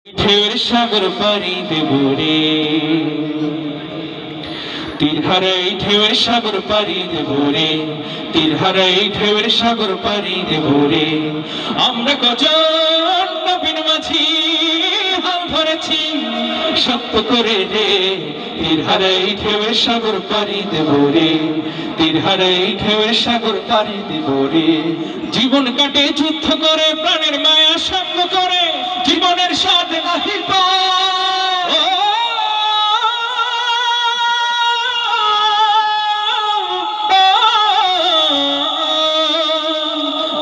ঢেউয়ের সাগর পাড়ি দেব রে, তীর হারাই ঢেউয়ের সাগর পাড়ি দেব রে, তীর হারাই ঢেউয়ের সাগর পাড়ি দেব রে। আমরা কজন নবীন মাঝি হাল ধরেছি সত্য করে রে, তীর হারাই ঢেউয়ের সাগর পাড়ি দেব রে, তীর হারাই ঢেউয়ের সাগর পাড়ি দেব রে। জীবন কাটে যুদ্ধ করে, প্রাণের মায়া সঙ্গ করে, জীবনের স্বাদ নাহি পায়।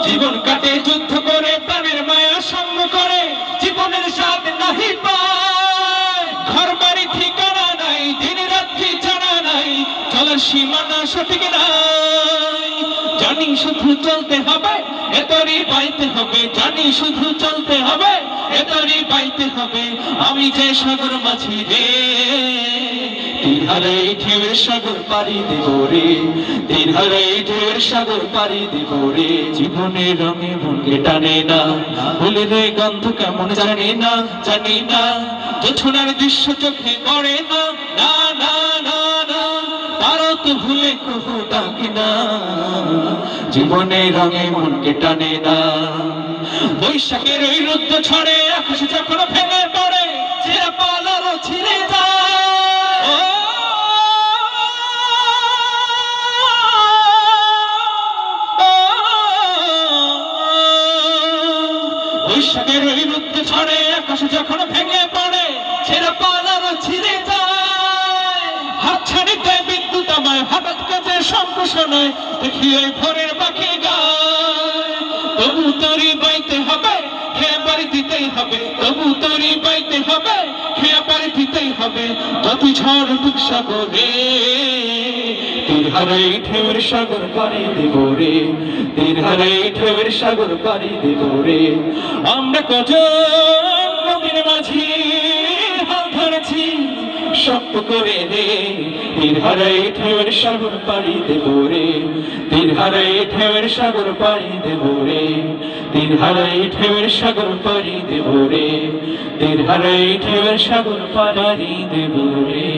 জীবন কাটে যুদ্ধ করে, প্রাণের মায়া সঙ্গ করে, জীবনের স্বাদ নাহি পায়। ঘর বাড়ি ঠিকানা নাই, দিন রাত্রি জানা নাই, চলার সীমানা সঠিক নাই। জানি শুধু চলতে হবে, এতরি পাইতে হবে, জানি শুধু চলতে হবে, এতরি পাইতে হবে। আমি যে সাগর মাঝি রে, তীর হারাই ঢেউয়ের সাগর পাড়ি দেব রে, তীর হারাই ঢেউয়ের সাগর পাড়ি দেব রে। জীবনের রঙে মনকে টানে না, ফুলের গন্ধ কেমন জানি না, জানি না। জোছনার দৃশ্য চোখে পড়ে না, না না না না। তারা তো ভুলে কবু ডাকে না, জীবনের রঙে মনকে টানে না। বৈশাখের ওই রুদ্র ছড়ে, আকাশ যখন ভেঙে পড়ে, চিরা পালারও ছিঁড়ে যায়। বৈশাখের ওই রুদ্র ছড়ে, আকাশ যখন ভেঙে পড়ে, ছেড়ে পালারও ছিঁড়ে যায়। হাত ছাড়িতে বিদ্যুৎ আমায় হঠাৎ কাজে শঙ্খ শোনায়, দেখি ওই ভোরের পাখি গায়। তবু তরি বাইতে হবে, খেয়ে বাড়ি দিতেই হবে, তবু তরি বাইতে হবে, খেয়ে বাড়ি দিতেই হবে। যতই ঝড় উঠুক সাগরে, তীর হারাই ঢেউয়ের সাগর পাড়ি দেব রে, তীর হারাই ঢেউয়ের সাগর পাড়ি দেব রে। আমরা কজন নদীর মাঝি হাল ধরেছি সত্য করে রে, তীর হারাই ঢেউয়ের সাগর পাড়ি দেব রে, তীর হারাই ঢেউয়ের সাগর পাড়ি দেব রে, তীর হারাই ঢেউয়ের সাগর পাড়ি দেব রে, তীর হারাই ঢেউয়ের সাগর পাড়ি দেব রে।